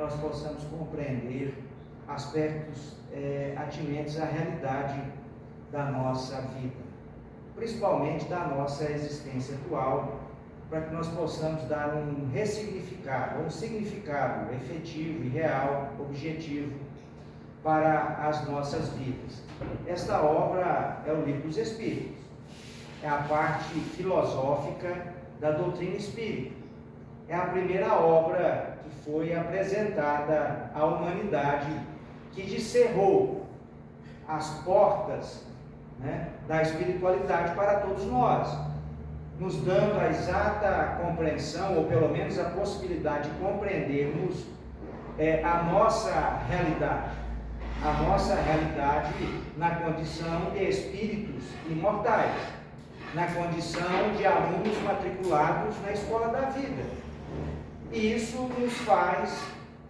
nós possamos compreender aspectos atinentes à realidade da nossa vida, principalmente da nossa existência atual, para que nós possamos dar um ressignificado, um significado efetivo e real, objetivo, para as nossas vidas. Esta obra é o Livro dos Espíritos, é a parte filosófica da doutrina espírita, é a primeira obra que foi apresentada à humanidade, que descerrou as portas, né, da espiritualidade para todos nós, nos dando a exata compreensão, ou pelo menos a possibilidade de compreendermos a nossa realidade na condição de espíritos imortais, na condição de alunos matriculados na escola da vida. E isso nos faz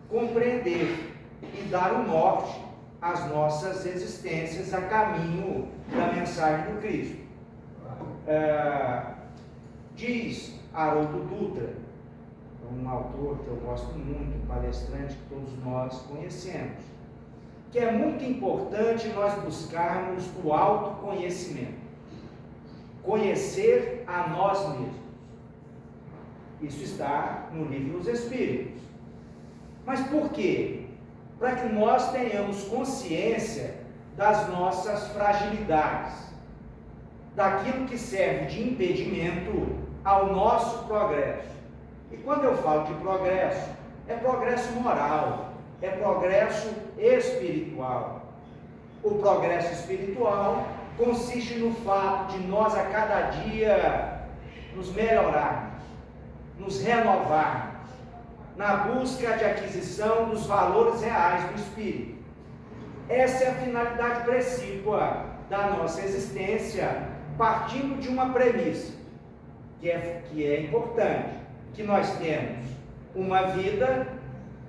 compreender e dar o norte às nossas existências a caminho da mensagem do Cristo. Diz Haroldo Dutra, um autor que eu gosto muito, um palestrante que todos nós conhecemos, que é muito importante nós buscarmos o autoconhecimento, conhecer a nós mesmos. Isso está no Livro dos Espíritos. Mas por quê? Para que nós tenhamos consciência das nossas fragilidades, daquilo que serve de impedimento ao nosso progresso. E quando eu falo de progresso, é progresso moral, é progresso espiritual. O progresso espiritual consiste no fato de nós a cada dia nos melhorarmos, nos renovarmos, na busca de aquisição dos valores reais do espírito. Essa é a finalidade precípua da nossa existência, partindo de uma premissa, que é importante, que nós temos uma vida,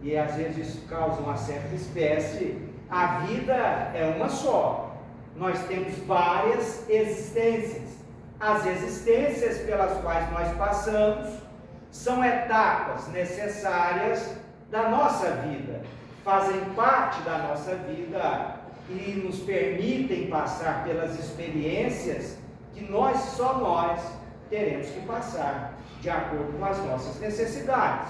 e às vezes isso causa uma certa espécie, a vida é uma só, nós temos várias existências. As existências pelas quais nós passamos são etapas necessárias da nossa vida, fazem parte da nossa vida e nos permitem passar pelas experiências que só nós teremos que passar, de acordo com as nossas necessidades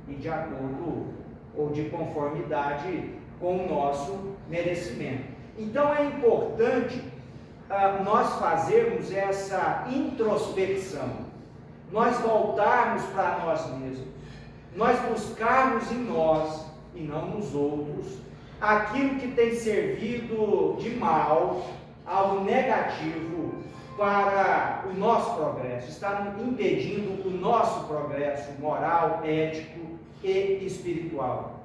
e de acordo ou de conformidade com o nosso merecimento. Então é importante nós fazermos essa introspecção, nós voltarmos para nós mesmos, nós buscarmos em nós e não nos outros aquilo que tem servido de mal, algo negativo para o nosso progresso, está impedindo o nosso progresso moral, ético e espiritual.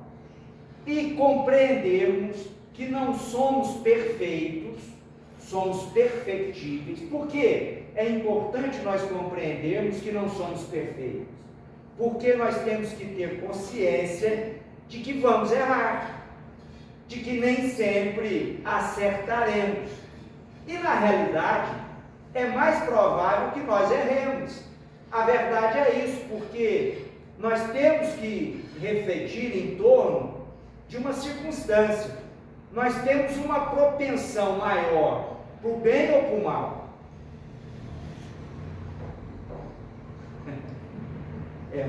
E compreendermos que não somos perfeitos, somos perfectíveis. Por quê? É importante nós compreendermos que não somos perfeitos, porque nós temos que ter consciência de que vamos errar, de que nem sempre acertaremos. E na realidade, é mais provável que nós erremos. A verdade é isso, porque nós temos que refletir em torno de uma circunstância. Nós temos uma propensão maior para o bem ou para o mal.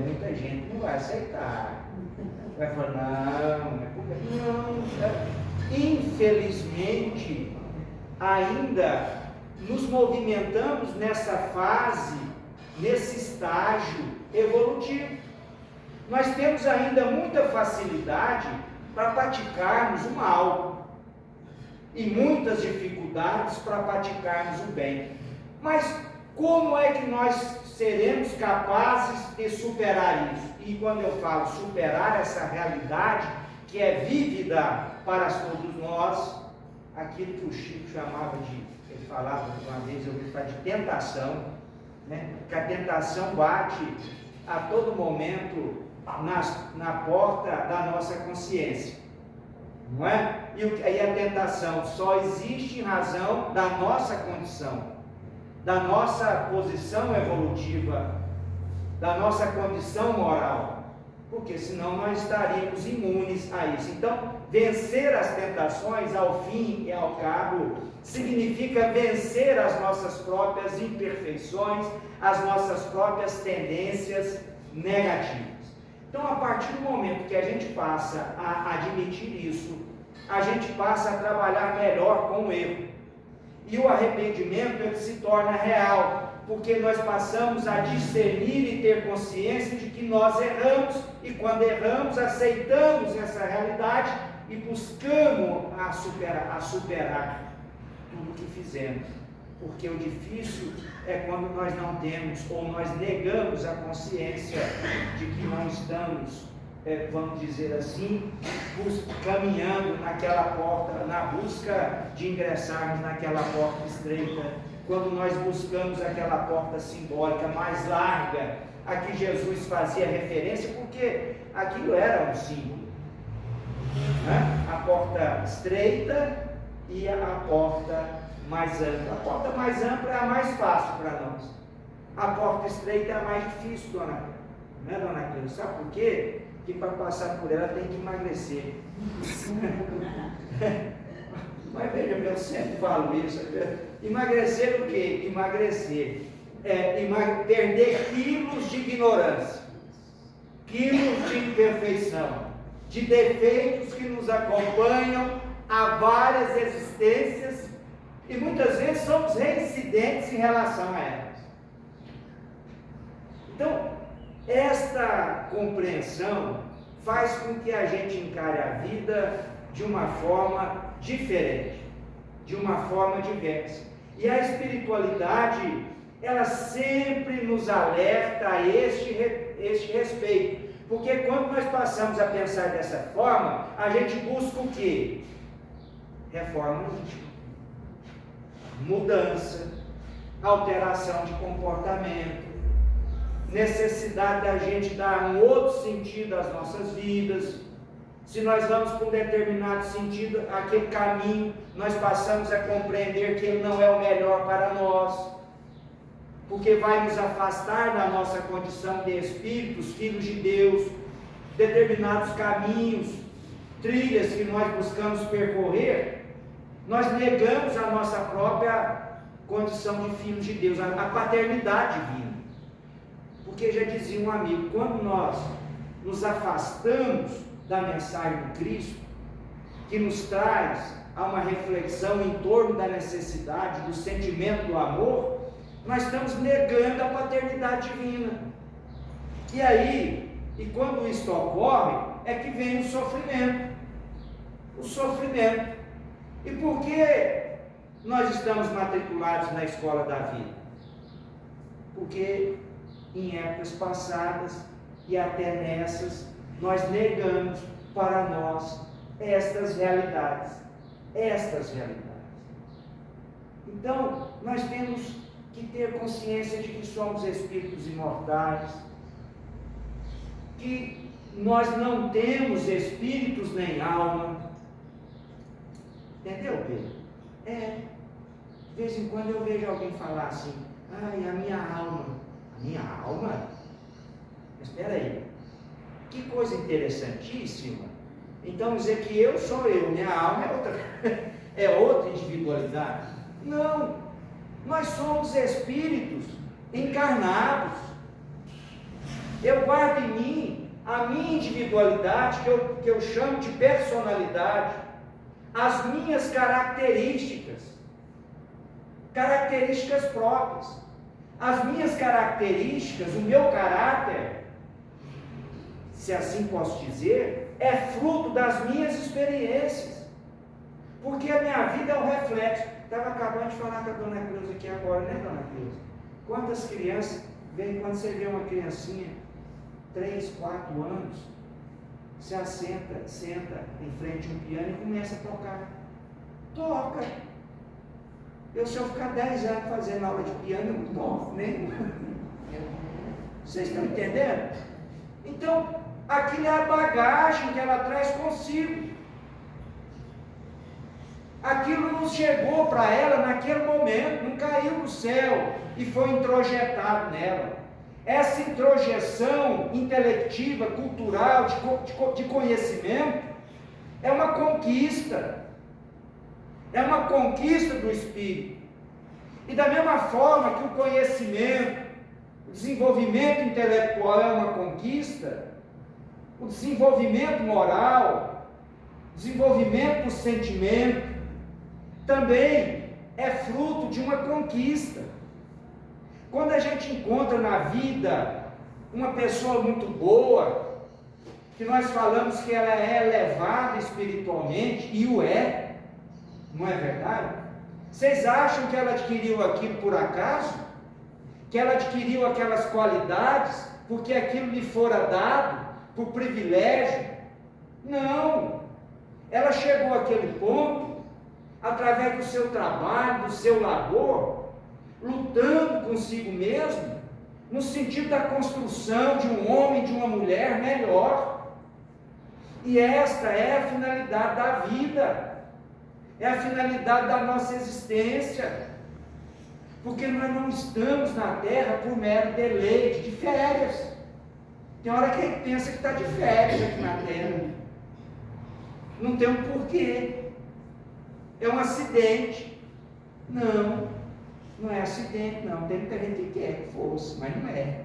Muita gente não vai aceitar. Vai falar, não. Infelizmente, ainda nos movimentamos nessa fase, nesse estágio evolutivo. Nós temos ainda muita facilidade para praticarmos o mal e muitas dificuldades para praticarmos o bem. Mas como é que nós seremos capazes de superar isso? E quando eu falo superar essa realidade que é vívida para todos nós, aquilo que o Chico chamava ele falava uma vez, eu ouvi falar de tentação, né? Que a tentação bate a todo momento na porta da nossa consciência, não é? E a tentação só existe em razão da nossa condição, da nossa posição evolutiva, da nossa condição moral. porque senão nós estaríamos imunes a isso. Então, vencer as tentações, ao fim e ao cabo, significa vencer as nossas próprias imperfeições, as nossas próprias tendências negativas. Então, a partir do momento que a gente passa a admitir isso, a gente passa a trabalhar melhor com o erro. E o arrependimento, ele se torna real, porque nós passamos a discernir e ter consciência de que nós erramos, e quando erramos, aceitamos essa realidade e buscamos a superar tudo o que fizemos. Porque o difícil é quando nós não temos, ou nós negamos a consciência de que não estamos, vamos dizer assim, caminhando naquela porta, na busca de ingressarmos naquela porta estreita, quando nós buscamos aquela porta simbólica mais larga, a que Jesus fazia referência, porque aquilo era um símbolo, né? A porta estreita e a porta mais ampla. A porta mais ampla é a mais fácil para nós, a porta estreita é a mais difícil, dona Cleusa. Sabe por quê? Que para passar por ela tem que emagrecer. Mas veja, eu sempre falo isso. Emagrecer o quê? Emagrecer perder quilos de ignorância, quilos de imperfeição, de defeitos que nos acompanham há várias existências e muitas vezes somos reincidentes em relação a elas. Então, esta compreensão faz com que a gente encare a vida de uma forma diferente, de uma forma diversa. E a espiritualidade, ela sempre nos alerta a este respeito. Porque quando nós passamos a pensar dessa forma, a gente busca o quê? Reforma íntima, mudança, alteração de comportamento, necessidade da gente dar um outro sentido às nossas vidas. Se nós vamos para um determinado sentido, aquele caminho, nós passamos a compreender que ele não é o melhor para nós, porque vai nos afastar da nossa condição de espíritos, filhos de Deus. Determinados caminhos, trilhas que nós buscamos percorrer, nós negamos a nossa própria condição de filhos de Deus, a paternidade divina. Porque já dizia um amigo, quando nós nos afastamos da mensagem do Cristo, que nos traz a uma reflexão em torno da necessidade, do sentimento do amor, nós estamos negando a paternidade divina. E aí, e quando isso ocorre, é que vem o sofrimento. O sofrimento. E por que nós estamos matriculados na escola da vida? Porque em épocas passadas e até nessas, nós negamos para nós estas realidades. Então, nós temos que ter consciência de que somos espíritos imortais, que nós não temos espíritos nem alma. Entendeu, Pedro? De vez em quando eu vejo alguém falar assim, ai, a minha alma. A minha alma? Mas espera aí, que coisa interessantíssima. Então dizer que eu sou eu, minha alma é outra individualidade. Não, nós somos espíritos encarnados. Eu guardo em mim a minha individualidade, que eu chamo de personalidade, as minhas características próprias, as minhas características, o meu caráter, se assim posso dizer, é fruto das minhas experiências, porque a minha vida é um reflexo. Estava acabando de falar com a dona Cleusa aqui agora, né, dona Cleusa? Quantas crianças, quando você vê uma criancinha, 3, 4 anos, se assenta, senta em frente a um piano e começa a tocar. Toca. Se eu ficar 10 anos fazendo aula de piano, eu não toco, né? Vocês estão entendendo? Então, aquilo é a bagagem que ela traz consigo. Aquilo não chegou para ela naquele momento, não caiu do céu e foi introjetado nela. essa introjeção intelectiva, cultural, de conhecimento, é uma conquista. É uma conquista do Espírito. E da mesma forma que o conhecimento, o desenvolvimento intelectual é uma conquista, o desenvolvimento moral, o desenvolvimento do sentimento, também é fruto de uma conquista. Quando a gente encontra na vida uma pessoa muito boa, que nós falamos que ela é elevada espiritualmente, e o é, não é verdade? Vocês acham que ela adquiriu aquilo por acaso? Que ela adquiriu aquelas qualidades porque aquilo lhe fora dado por privilégio? Não! Ela chegou àquele ponto através do seu trabalho, do seu labor, lutando consigo mesmo, no sentido da construção de um homem, de uma mulher melhor. E esta é a finalidade da vida, é a finalidade da nossa existência, porque nós não estamos na terra por mero deleite, de férias. Tem hora que a gente pensa que está de férias aqui na terra, não tem um porquê, é um acidente. Não, não é acidente, não. Tem muita gente que quer que fosse, mas não é.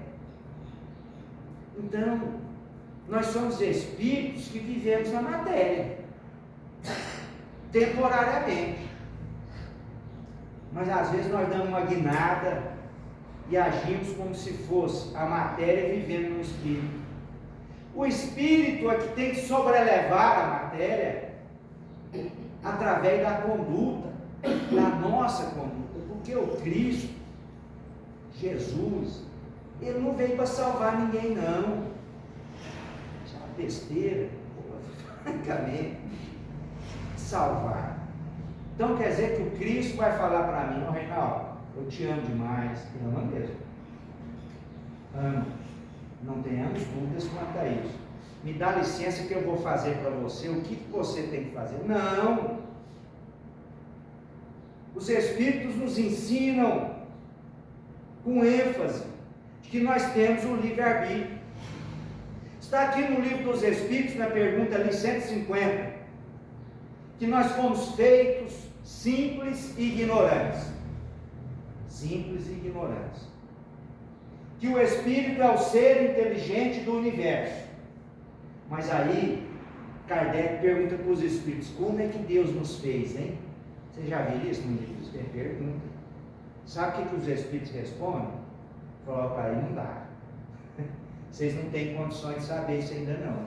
Então, nós somos espíritos que vivemos na matéria, temporariamente. Mas às vezes nós damos uma guinada e agimos como se fosse a matéria vivendo no espírito. O espírito é que tem que sobrelevar a matéria através da conduta, da nossa conduta. Porque o Cristo, Jesus, ele não veio para salvar ninguém, não. Isso é uma besteira, francamente. Salvar. Então quer dizer que o Cristo vai falar para mim: ó, Reinaldo, eu te amo demais. Eu amo mesmo. Amo. Não tenhamos dúvidas quanto a isso. Me dá licença que eu vou fazer para você o que você tem que fazer. Não. Os Espíritos nos ensinam com ênfase que nós temos o livre-arbítrio. Está aqui no livro dos Espíritos, na pergunta ali 150, que nós fomos feitos simples e ignorantes. Simples e ignorantes. Que o Espírito é o ser inteligente do universo. Mas aí, Kardec pergunta para os Espíritos: como é que Deus nos fez, hein? Você já viu isso no livro? Tem pergunta. Sabe o que os Espíritos respondem? Falou para ele: não dá. Vocês não têm condições de saber isso ainda não.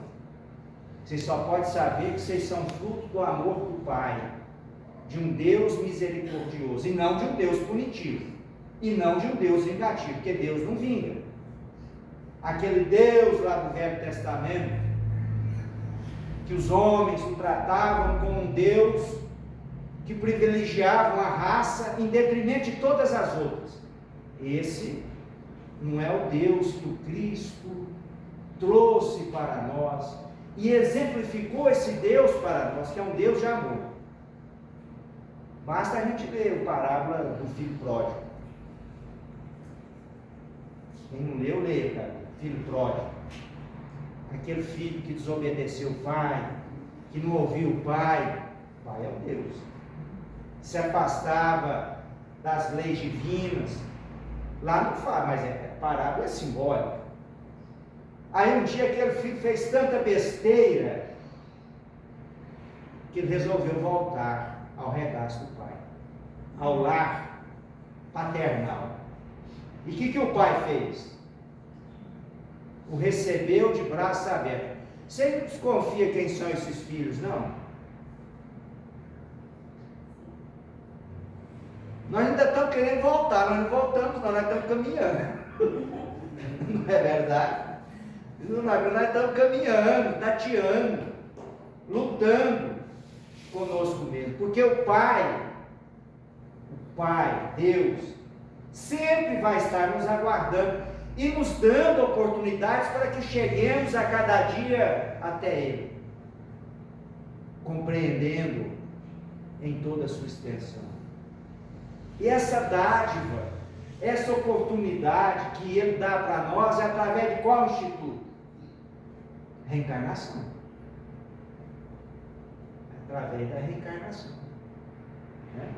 Vocês só podem saber que vocês são fruto do amor do Pai, de um Deus misericordioso, e não de um Deus punitivo, e não de um Deus vingativo, porque Deus não vinga. Aquele Deus lá do Velho Testamento, que os homens o tratavam como um Deus que privilegiava uma raça em detrimento de todas as outras. Esse não é o Deus que o Cristo trouxe para nós e exemplificou esse Deus para nós, que é um Deus de amor. Basta a gente ler a parábola do filho pródigo. Quem não leu, leia, cara. Filho pródigo. Aquele filho que desobedeceu o pai, que não ouviu o pai. O pai é um Deus. Se afastava das leis divinas. Lá não fala, mas a parábola é simbólica. Aí um dia aquele filho fez tanta besteira que ele resolveu voltar ao regaço do pai, ao lar paternal. E o que o pai fez? O recebeu de braços abertos. Você não desconfia quem são esses filhos, não? Nós ainda estamos querendo voltar, nós não voltamos não, nós estamos caminhando. Não é verdade? Nós estamos caminhando, tateando, lutando conosco mesmo. Porque o Pai, Deus, sempre vai estar nos aguardando e nos dando oportunidades para que cheguemos a cada dia até Ele, compreendendo em toda a sua extensão. E essa dádiva essa oportunidade que Ele dá para nós é através de qual instituto? Reencarnação. Através da reencarnação. Né?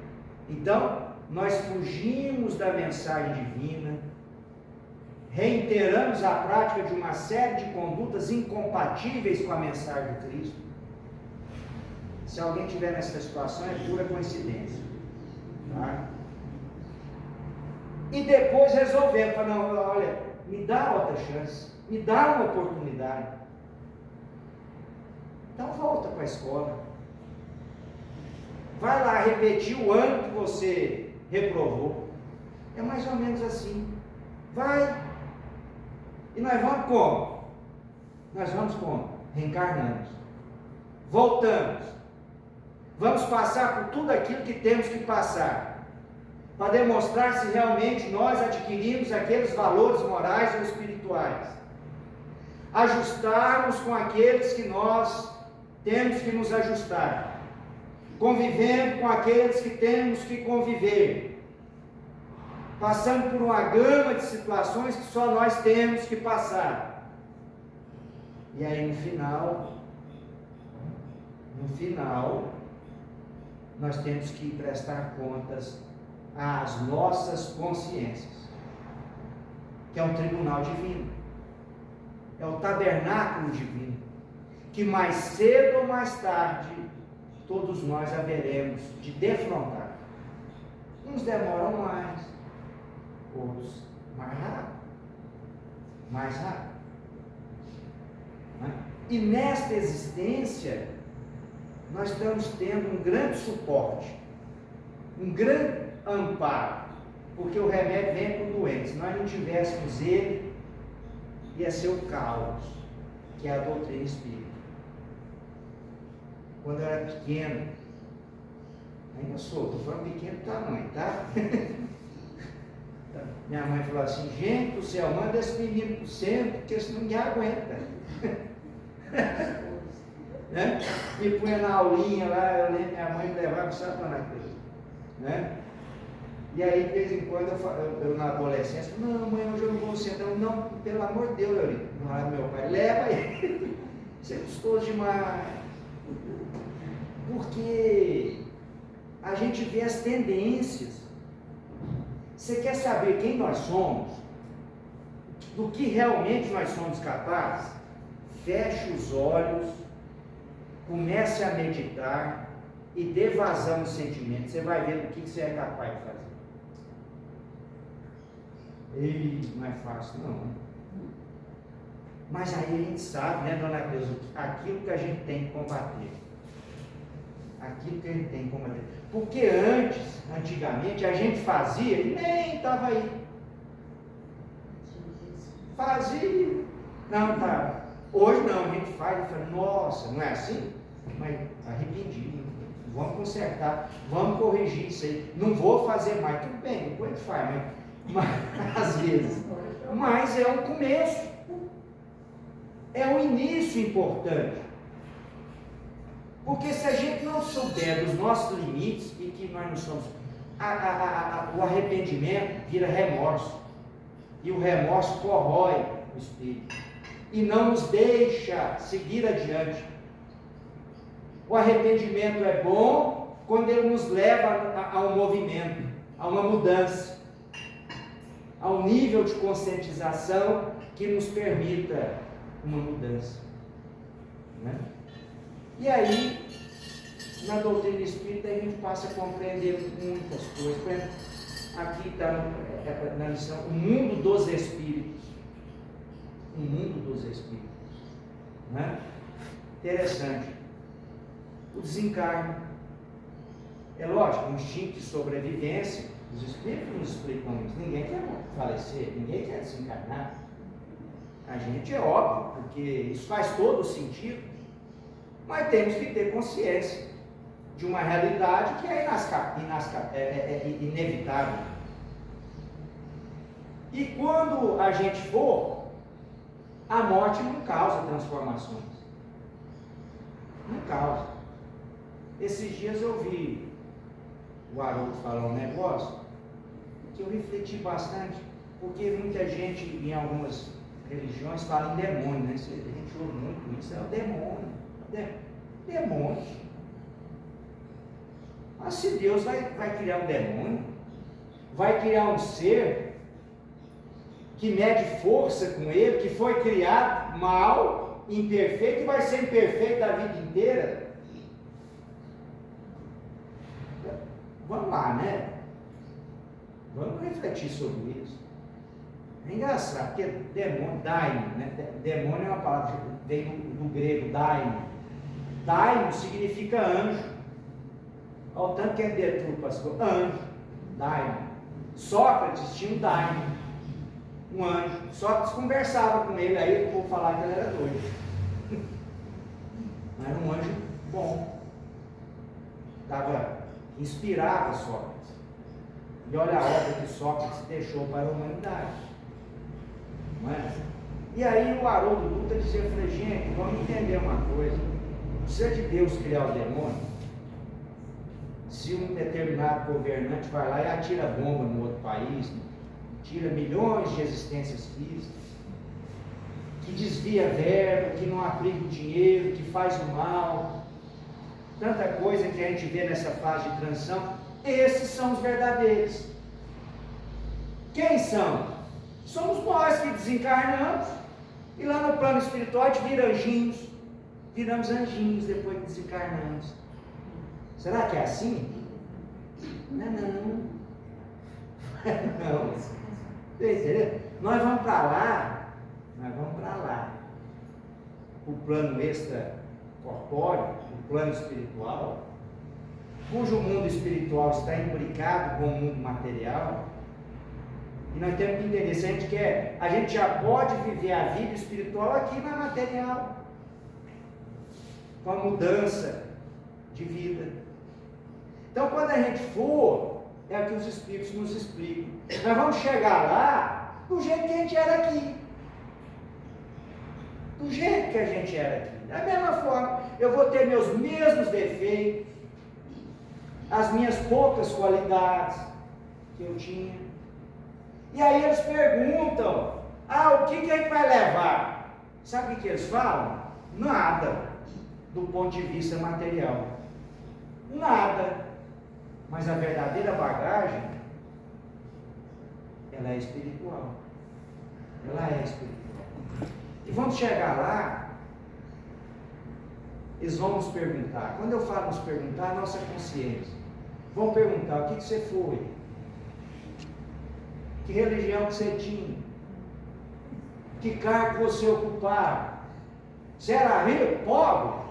Então, nós fugimos da mensagem divina, reiteramos a prática de uma série de condutas incompatíveis com a mensagem de Cristo. Se alguém estiver nessa situação, é pura coincidência. Tá? E depois resolvemos, não, olha, me dá outra chance, me dá uma oportunidade. Então volta para a escola. Vai lá repetir o ano que você reprovou. É mais ou menos assim. Vai. E nós vamos como? Nós vamos como? Reencarnamos. Voltamos. Vamos passar por tudo aquilo que temos que passar, para demonstrar se realmente nós adquirimos aqueles valores morais ou espirituais. Ajustarmos com aqueles que nós temos que nos ajustar. Convivendo com aqueles que temos que conviver. Passando por uma gama de situações que só nós temos que passar. E aí no final, nós temos que prestar contas às nossas consciências, que é um tribunal divino, é o tabernáculo divino, que mais cedo ou mais tarde, todos nós haveremos de defrontar. Uns demoram mais, outros mais rápido. Né? E nesta existência, nós estamos tendo um grande suporte, um grande amparo, porque o remédio vem para o doente. Se nós não tivéssemos ele, ia ser o caos, que é a doutrina espírita. Quando eu era pequeno, ainda estou falando pequeno tamanho, tá? Minha mãe falou assim: gente do céu, manda esse menino para o centro, porque senão ninguém aguenta. Né? Me punha na aulinha lá, eu lembro, minha mãe me levava, sabe para naquilo, né? E aí de vez em quando eu na adolescência, não mãe, hoje eu não vou sentar. Não, pelo amor de Deus, Leonito, não era meu pai, leva ele, você é gostoso demais, porque a gente vê as tendências. Você quer saber quem nós somos, do que realmente nós somos capazes? Feche os olhos, comece a meditar e dê vazão aos sentimentos. Você vai ver o que você é capaz de fazer. Ei, não é fácil não. Mas aí a gente sabe, né, dona Cleusa, aquilo que a gente tem que combater. Aquilo que a gente tem que combater. Porque antigamente, a gente fazia e nem estava aí. Fazia, não estava. Hoje não, a gente faz e fala, nossa, não é assim? Mas arrependido, vamos consertar, vamos corrigir isso aí, não vou fazer mais, tudo bem, depois a gente faz, mas às vezes, mas é o começo, é o início importante, porque se a gente não souber dos nossos limites e que nós não somos, o arrependimento vira remorso, e o remorso corrói o espírito, e não nos deixa seguir adiante. O arrependimento é bom quando ele nos leva a um movimento, a uma mudança, a um nível de conscientização que nos permita uma mudança. Né? E aí, na doutrina espírita, a gente passa a compreender muitas coisas. Por exemplo, aqui está na lição, o mundo dos espíritos. O mundo dos espíritos. Né? Interessante. O desencarne. É lógico, o instinto de sobrevivência, os espíritos nos explicam isso. Ninguém quer falecer, ninguém quer desencarnar. A gente é óbvio, porque isso faz todo sentido. Mas temos que ter consciência de uma realidade que é inevitável. E quando a gente for, a morte não causa transformações. Não causa. Esses dias eu vi o Haroldo falar um negócio que eu refleti bastante, porque muita gente em algumas religiões fala em demônio, né? A gente ouve muito isso, é o demônio. Demônio. Mas se Deus vai criar um demônio, vai criar um ser que mede força com ele, que foi criado mal, imperfeito, e vai ser imperfeito a vida inteira. Vamos lá, né? Vamos refletir sobre isso. É engraçado, porque demônio, daimon, né? Demônio é uma palavra que vem do grego, daimon. Daimon significa anjo. Olha o tanto que é deturpa as coisas. Anjo, daimon. Sócrates tinha um daimon, um anjo. Sócrates conversava com ele, aí eu vou falar que ele era doido. Mas era um anjo bom. Inspirava Sócrates. E olha a obra que Sócrates deixou para a humanidade. Não é? E aí o Haroldo Dutra dizia, eu falei, gente, vamos entender uma coisa. Não precisa de Deus criar o demônio. Se um determinado governante vai lá e atira bomba no outro país, tira milhões de existências físicas, que desvia verba, que não aplica o dinheiro, que faz o mal, tanta coisa que a gente vê nessa fase de transição, esses são os verdadeiros. Quem são? Somos nós que desencarnamos e lá no plano espiritual a gente vira anjinhos, viramos anjinhos depois que desencarnamos. Será que é assim? Não é não. Não. Entendeu? Nós vamos para lá. O plano extracorpóreo, o plano espiritual, cujo mundo espiritual está imbricado com o mundo material. E nós temos que entender, se a gente quer, a gente já pode viver a vida espiritual aqui na material, com a mudança de vida. Então, quando a gente for, é o que os Espíritos nos explicam. Nós vamos chegar lá do jeito que a gente era aqui. Do jeito que a gente era aqui. Da mesma forma, eu vou ter meus mesmos defeitos, as minhas poucas qualidades que eu tinha. E aí eles perguntam, o que a gente vai levar? Sabe o que eles falam? Nada, do ponto de vista material. Nada. Mas a verdadeira bagagem, ela é espiritual. Ela é espiritual. E vamos chegar lá, eles vão nos perguntar. Quando eu falo nos perguntar, a nossa consciência. Vão perguntar, o que você foi? Que religião que você tinha? Que cargo você ocupava? Você era rico, pobre?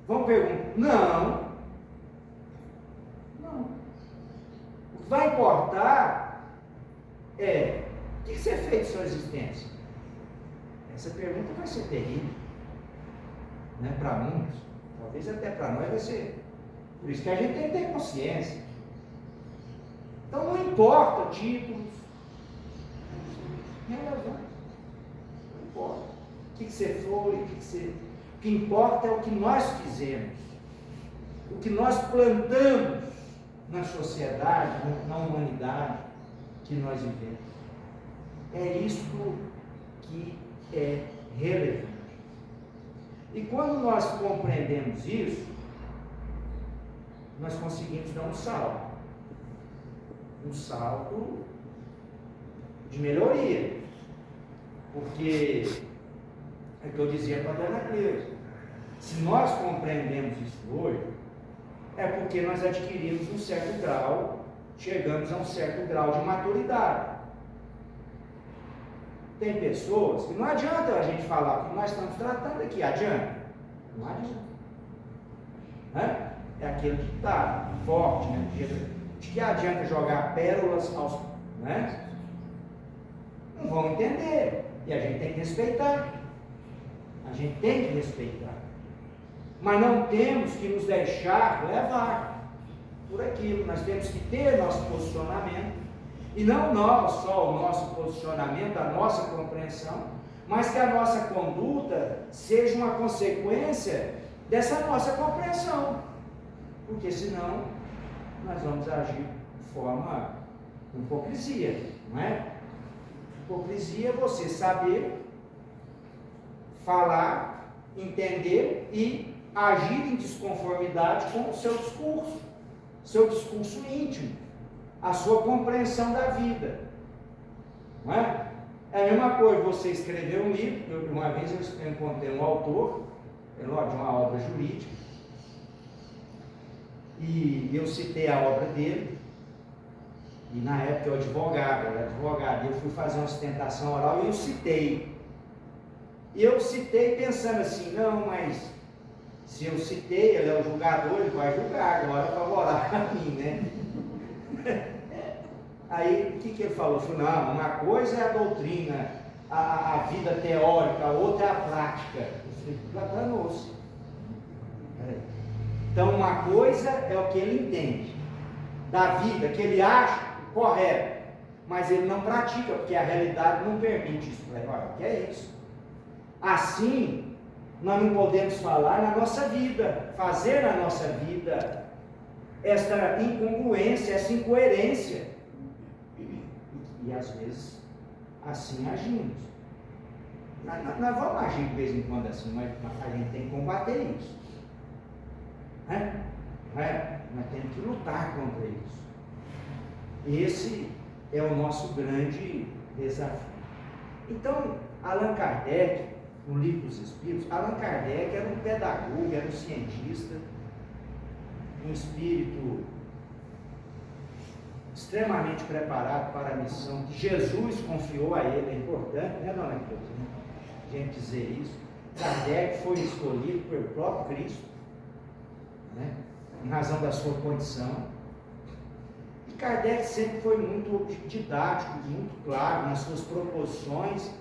Vão perguntar, não. O que vai importar é, o que você fez de sua existência? Essa pergunta vai ser terrível, né? Para muitos, talvez até para nós vai ser. Por isso que a gente tem que ter consciência. Então não importa títulos, relevante, não importa o que você foi, o que importa é o que nós fizemos, o que nós plantamos na sociedade, na humanidade que nós vivemos. É isso que é relevante. E quando nós compreendemos isso, nós conseguimos dar um salto de melhoria, porque é o que eu dizia para a dona Cleusa, se nós compreendemos isso hoje, é porque nós adquirimos um certo grau, chegamos a um certo grau de maturidade. Tem pessoas que não adianta a gente falar o que nós estamos tratando aqui, adianta? Não adianta. Né? É aquele que está forte, né? De que adianta jogar pérolas aos. Né? Não vão entender. E a gente tem que respeitar. A gente tem que respeitar. Mas não temos que nos deixar levar por aquilo. Nós temos que ter nosso posicionamento. E não só o nosso posicionamento, a nossa compreensão, mas que a nossa conduta seja uma consequência dessa nossa compreensão. Porque senão nós vamos agir de forma Hipocrisia, não é? Hipocrisia é você saber falar, entender e agir em desconformidade com o seu discurso íntimo, a sua compreensão da vida, não é? É a mesma coisa você escrever um livro. Uma vez eu encontrei um autor de uma obra jurídica e eu citei a obra dele. E na época eu era advogado, e eu fui fazer uma sustentação oral e eu citei. E eu citei pensando assim, não, mas se eu citei, ele é o julgador, ele vai julgar, agora é favorável a mim, né? Aí o que ele falou? Falou, não, uma coisa é a doutrina, a vida teórica, a outra é a prática. Eu falei, danou-se. Então uma coisa é o que ele entende da vida, que ele acha correto, mas ele não pratica, porque a realidade não permite isso. Olha, o que é isso? Assim, nós não podemos falar na nossa vida, fazer na nossa vida essa incongruência, essa incoerência. E às vezes, assim agimos. Nós vamos agir de vez em quando assim, mas a gente tem que combater isso. Nós temos que lutar contra isso. Esse é o nosso grande desafio. Então, Allan Kardec, no Livro dos Espíritos, Allan Kardec era um pedagogo, era um cientista, um espírito extremamente preparado para a missão que Jesus confiou a ele. É importante, né, dona Cláudia? A gente dizer isso. Kardec foi escolhido pelo próprio Cristo, né, em razão da sua condição. E Kardec sempre foi muito didático, muito claro nas suas proposições,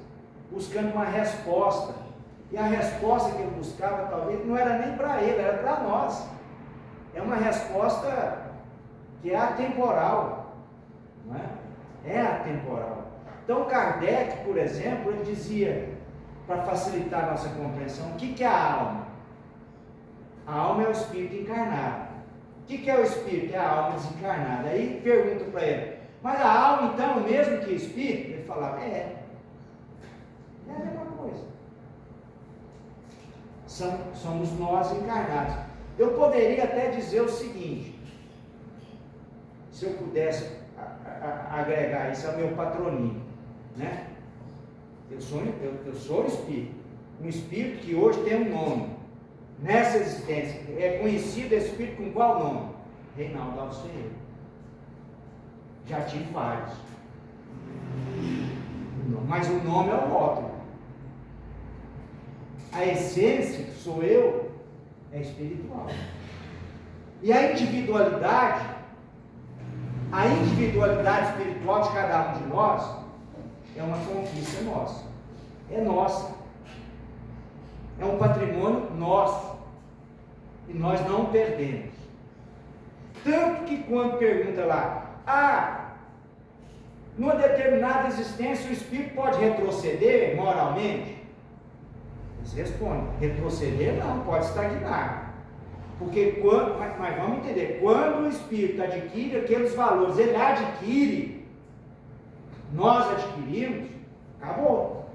buscando uma resposta. E a resposta que ele buscava, talvez, não era nem para ele, era para nós. É uma resposta que é atemporal, não é? É atemporal. Então, Kardec, por exemplo, ele dizia, para facilitar a nossa compreensão, o que é a alma? A alma é o espírito encarnado. O que é o espírito? É a alma desencarnada. Aí pergunto para ele, mas a alma então é o mesmo que o espírito? Ele falava, é a mesma coisa. Somos nós encarnados. Eu poderia até dizer o seguinte, se eu pudesse agregar isso ao meu patroninho, né? Eu sou o espírito, um espírito que hoje tem um nome. Nessa existência, é conhecido esse espírito com qual nome? Reinaldo Alceiro. Já tive vários. Mas o nome é o rótulo. A essência, que sou eu, é espiritual. E a individualidade espiritual de cada um de nós, é uma conquista nossa. É nossa. É um patrimônio nosso. E nós não perdemos. Tanto que quando pergunta lá, numa determinada existência o espírito pode retroceder moralmente? Eles respondem, retroceder não, pode estagnar. Porque mas vamos entender, quando o espírito adquire aqueles valores, ele adquire, nós adquirimos, acabou.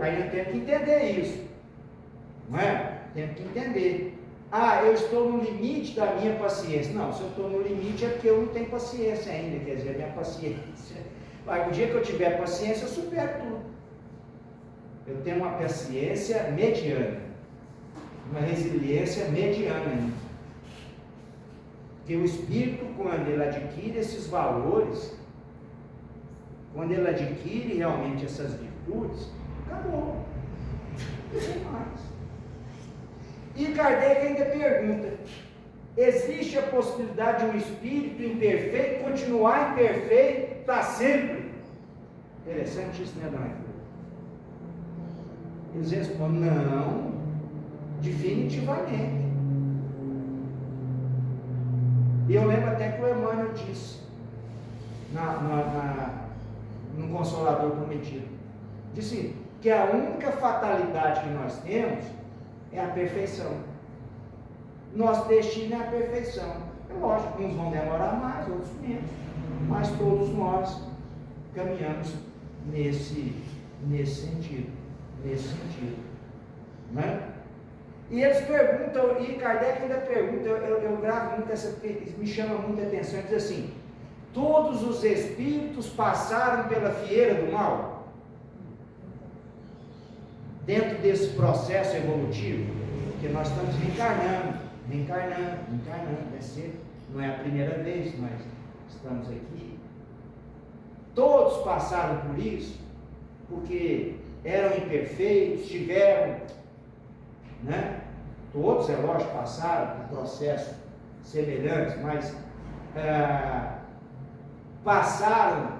Aí eu tenho que entender isso, não é? Tenho que entender. Eu estou no limite da minha paciência. Não, se eu estou no limite é porque eu não tenho paciência ainda, quer dizer, a minha paciência. O dia que eu tiver paciência, eu supero tudo. Eu tenho uma paciência mediana, uma resiliência mediana. Porque o espírito, quando ele adquire esses valores, quando ele adquire realmente essas virtudes, acabou. Não tem mais. E Kardec ainda pergunta, existe a possibilidade de um espírito imperfeito continuar imperfeito para sempre? Interessante isso, né, dona Cláudia? Eles respondem, não, definitivamente. E eu lembro até que o Emmanuel disse, no Consolador Prometido, disse que a única fatalidade que nós temos é a perfeição. Nosso destino é a perfeição. É lógico, uns vão demorar mais, outros menos, mas todos nós caminhamos nesse sentido, né? E eles perguntam, e Kardec ainda pergunta, eu gravo muito essa, me chama muita atenção, diz assim: todos os espíritos passaram pela fieira do mal? Dentro desse processo evolutivo, porque nós estamos reencarnando, não é a primeira vez, mas estamos aqui. Todos passaram por isso, porque eram imperfeitos, tiveram, né? Todos, é lógico, passaram por processos semelhantes, mas passaram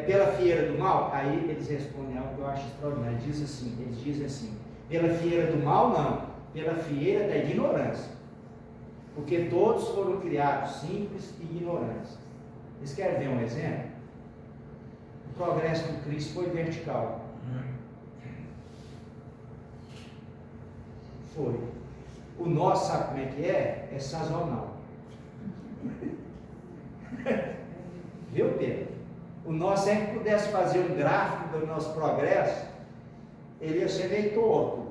pela fieira do mal. Aí eles respondem algo que eu acho extraordinário. Eles dizem assim: pela fieira do mal não, pela fieira da ignorância, porque todos foram criados simples e ignorantes. Vocês querem ver um exemplo? O progresso do Cristo foi vertical. Foi. O nosso, sabe como é que é? É sazonal. Viu, Pedro? O nosso, se a gente pudesse fazer um gráfico do nosso progresso, ele ia ser meio torto,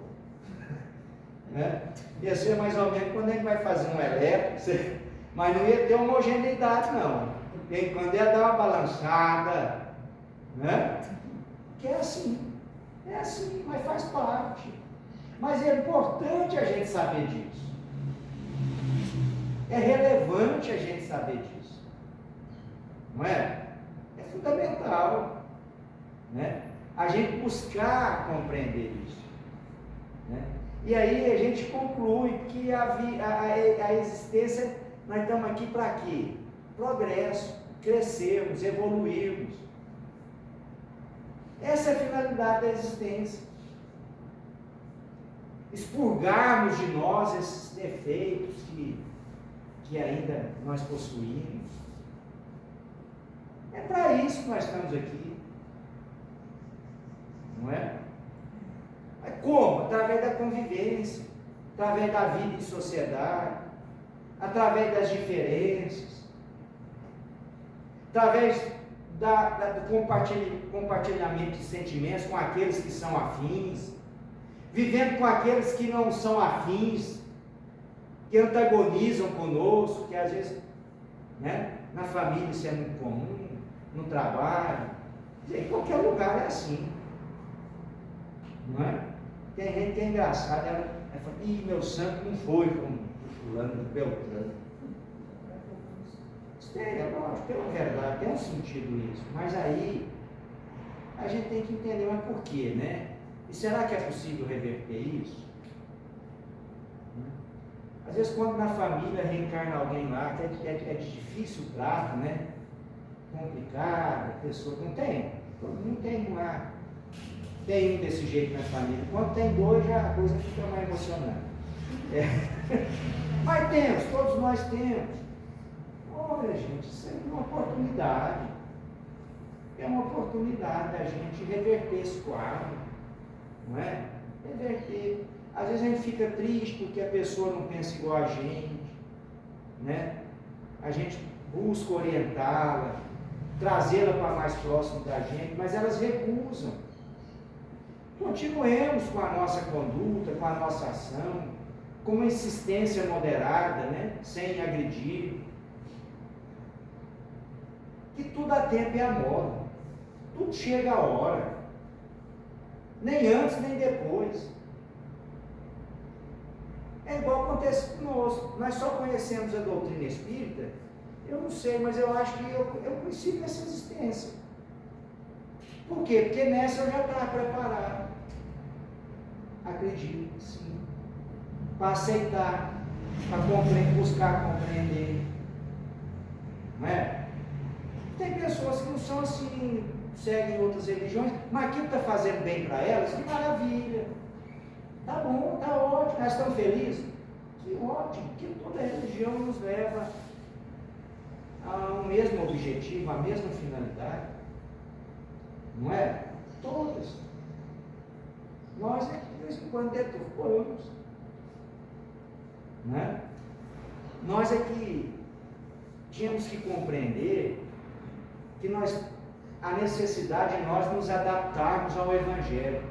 né? Ia ser mais ou menos quando a gente vai fazer um elétrico, mas não ia ter homogeneidade, não. E quando ia dar uma balançada, né? Que é assim, mas faz parte. Mas é importante a gente saber disso. É relevante a gente saber disso. Não é? É fundamental, né? A gente buscar compreender isso, né? E aí a gente conclui que a existência, nós estamos aqui para quê? Progresso, crescermos, evoluirmos. Essa é a finalidade da existência. Expurgarmos de nós esses defeitos que ainda nós possuímos. É para isso que nós estamos aqui, não é? Mas como? Através da convivência, através da vida em sociedade, através das diferenças, através do compartilhamento de sentimentos com aqueles que são afins, vivendo com aqueles que não são afins, que antagonizam conosco, que às vezes, né, na família isso é muito comum, no trabalho, em qualquer lugar é assim, não é? Tem gente que é engraçada, ela fala: ih, meu santo não foi como o fulano do Beltrano. É lógico, tem uma verdade, tem um sentido isso, mas aí a gente tem que entender, mas por quê, né? E será que é possível reverter isso? Às vezes, quando na família reencarna alguém lá, que é de difícil trato, né? Complicado, a pessoa não tem, todo mundo tem lá. Tem um desse jeito na família. Quando tem dois, já a coisa fica mais emocionante. Mas temos, todos nós temos. Olha, gente, isso é uma oportunidade. É uma oportunidade da gente reverter esse quadro. Não é? Reverter. Às vezes a gente fica triste porque a pessoa não pensa igual a gente, né? A gente busca orientá-la, trazê-la para mais próximo da gente, mas elas recusam. Continuemos com a nossa conduta, com a nossa ação, com uma insistência moderada, né? Sem agredir. Que tudo a tempo e a moda. Tudo chega a hora. Nem antes, nem depois. É igual acontece conosco. Nós só conhecemos a doutrina espírita, eu não sei, mas eu acho que eu conheci nessa existência. Por quê? Porque nessa eu já estava preparado. Acredito, sim. Para aceitar, para buscar compreender. Não é? Tem pessoas que não são assim, seguem outras religiões, mas aquilo está fazendo bem para elas, que maravilha. Tá bom, tá ótimo, elas estão felizes? Que ótimo, que toda religião nos leva ao mesmo objetivo, à mesma finalidade. Não é? Todas. Nós é que de vez em quando deturpamos. Não é? nós é que tínhamos que compreender que a necessidade de nós nos adaptarmos ao Evangelho.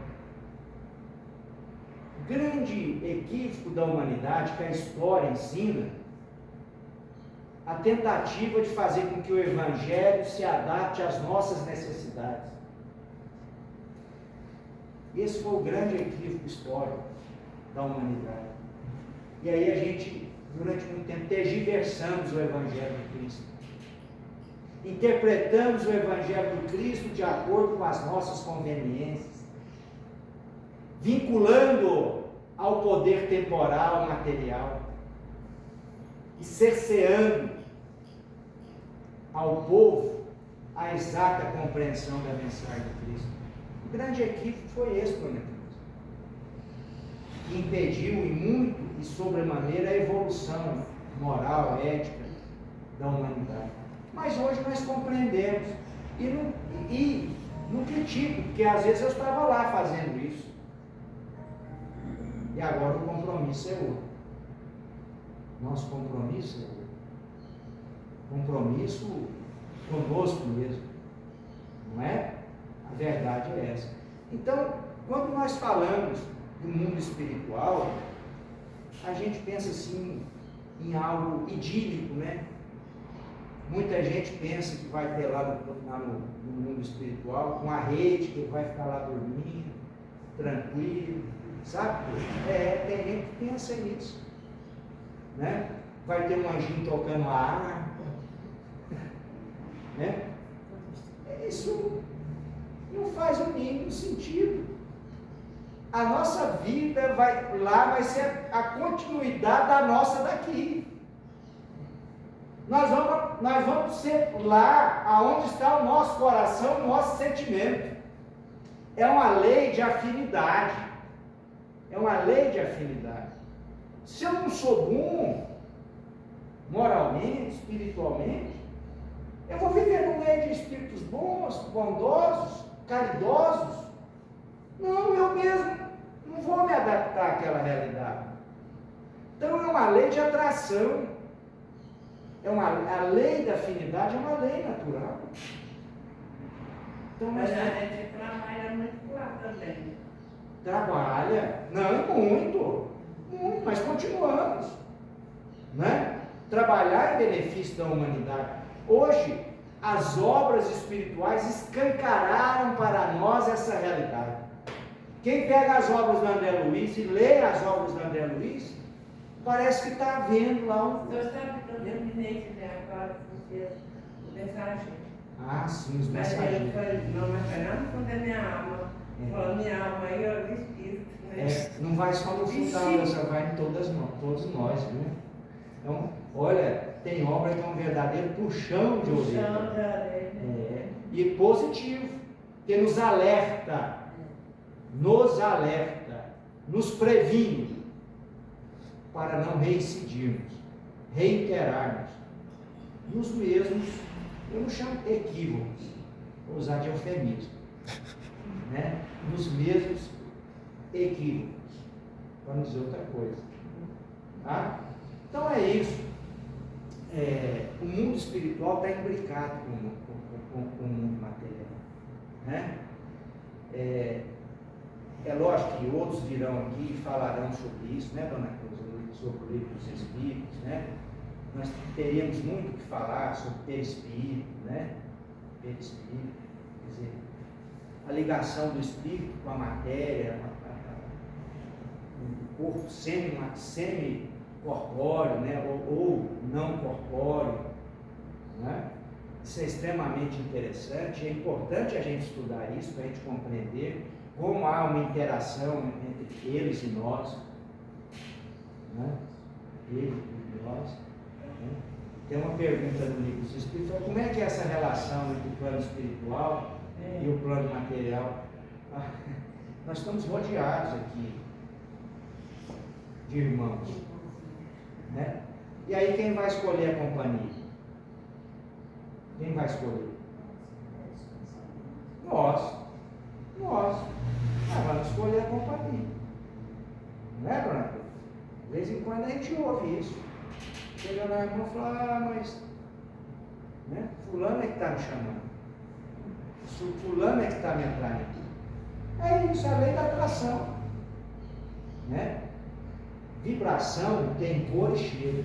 O grande equívoco da humanidade que a história ensina, a tentativa de fazer com que o Evangelho se adapte às nossas necessidades. Esse foi o grande equívoco histórico da humanidade. E aí a gente, durante muito tempo, tergiversamos o Evangelho de Cristo. Interpretamos o Evangelho de Cristo de acordo com as nossas conveniências, vinculando ao poder temporal, material, e cerceando ao povo a exata compreensão da mensagem de Cristo. O grande equívoco foi esse, que impediu e muito e sobremaneira a evolução moral, ética da humanidade. Mas hoje nós compreendemos e não critico, porque às vezes eu estava lá fazendo isso. E agora o compromisso é outro. Nosso compromisso é outro. Compromisso conosco mesmo. Não é? A verdade é essa. Então, quando nós falamos do mundo espiritual, a gente pensa assim em algo idílico, né? Muita gente pensa que vai ter lá no mundo espiritual, com a rede, que vai ficar lá dormindo, tranquilo, sabe? Tem gente que pensa nisso, né? Vai ter um anjinho tocando a harpa, né? Isso não faz o mínimo sentido. A nossa vida vai ser a continuidade da nossa daqui. Nós vamos ser lá aonde está o nosso coração, o nosso sentimento. É uma lei de afinidade. É uma lei de afinidade. Se eu não sou bom, moralmente, espiritualmente, eu vou viver no meio de espíritos bons, bondosos, caridosos. Não, eu mesmo não vou me adaptar àquela realidade. Então é uma lei de atração. A lei da afinidade é uma lei natural. Então, mas a gente trabalha muito lá também. Trabalha, não muito, mas continuamos, né? Trabalhar em benefício da humanidade. Hoje, as obras espirituais escancararam para nós essa realidade. Quem pega as obras do André Luiz e lê as obras do André Luiz, parece que está vendo lá um... Você sabe que eu terminei de ler agora o mensageiro. Ah, sim, os Mas mensageiros. ele foi, não, mas foi lá no fundo da minha alma. Falou, minha alma aí, eu vi espírito. Né? Não vai só no fundão, só vai em todos nós, viu? Então, olha, tem obra que é um verdadeiro puxão de orelha. Puxão de orelha. E positivo, que nos alerta, nos previne, para não reincidirmos, reiterarmos nos mesmos, eu não chamo equívocos, vou usar de eufemismo, né? Nos mesmos equívocos, para não dizer outra coisa, tá? Então é isso. O mundo espiritual está imbricado com o mundo material, né? É lógico que outros virão aqui e falarão sobre isso, né, dona Cruz, sobre o livro dos Espíritos, né? Nós teríamos muito o que falar sobre perispírito, né? Perispírito, quer dizer, a ligação do espírito com a matéria, o corpo semi-corpóreo, né? ou não corpóreo, né? Isso é extremamente interessante, é importante a gente estudar isso para a gente compreender como há uma interação entre eles e nós, né? Ele e nós. Né? Tem uma pergunta no livro dos Espíritos: como é que é essa relação entre o plano espiritual e o plano material? Nós estamos rodeados aqui de irmãos, né? E aí quem vai escolher a companhia? Quem vai escolher? Nós. Vamos escolher a companhia. Não é, dona Cruz? De vez em quando a gente ouve isso. chega lá, irmão e fala, mas né, fulano é que está me chamando. Fulano é que está me atraindo. É isso, a lei da atração. Né? Vibração tem cor e cheiro.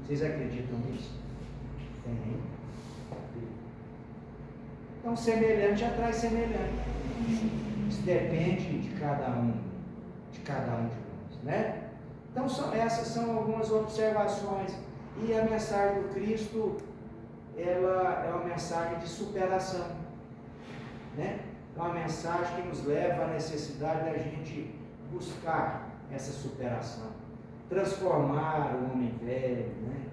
Vocês acreditam nisso? Tem. Então, semelhante atrai semelhante. Isso depende de cada um de nós, né? Então, essas são algumas observações. E a mensagem do Cristo, ela é uma mensagem de superação, né? É uma mensagem que nos leva à necessidade da gente buscar essa superação, transformar o homem velho, né?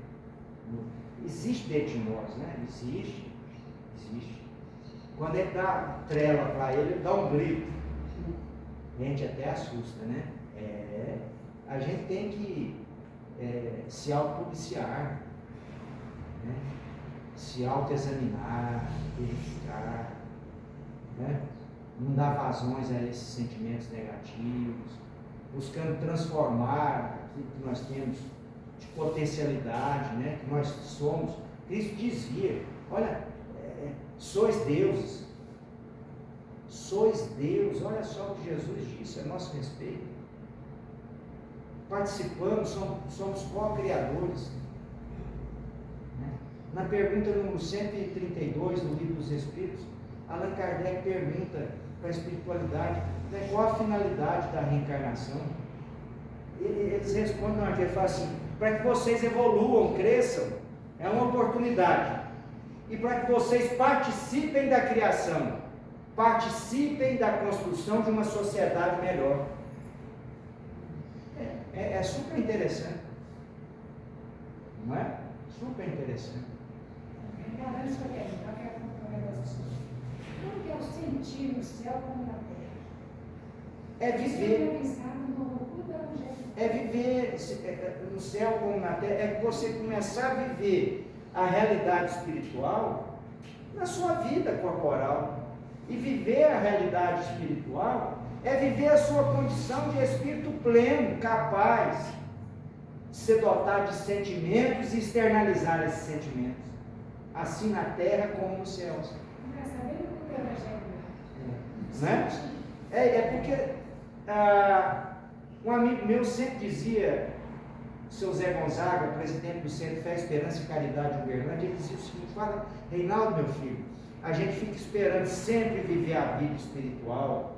Existe dentro de nós, né? Existe. Quando ele dá trela para ele dá um grito. A gente até assusta, né? A gente tem que se autopoliciar, né? Se autoexaminar, verificar, né? Não dar vazões a esses sentimentos negativos, buscando transformar aquilo que nós temos de potencialidade, né? Que nós somos. Cristo dizia, olha, sois deuses, olha só o que Jesus disse a nosso respeito. Participamos, somos co-criadores. Né? Na pergunta número 132 do Livro dos Espíritos, Allan Kardec pergunta para a espiritualidade, né, qual a finalidade da reencarnação. Eles respondem aqui, ele fala assim, para que vocês evoluam, cresçam, é uma oportunidade. E para que vocês participem da criação, participem da construção de uma sociedade melhor. É super interessante, não é? Super interessante. Antes que eu quero contar um negócio assim. Como que é o sentir no céu como na terra? É viver. É viver no céu como na terra. É você começar a viver a realidade espiritual na sua vida corporal. E viver a realidade espiritual é viver a sua condição de espírito pleno, capaz de se dotar de sentimentos e externalizar esses sentimentos, assim na terra como nos céus. Né? Porque um amigo meu sempre dizia, o seu Zé Gonzaga, presidente do Centro Fé, Esperança e Caridade de Uberlândia, ele dizia o seguinte, fala, Reinaldo, meu filho, a gente fica esperando sempre viver a vida espiritual,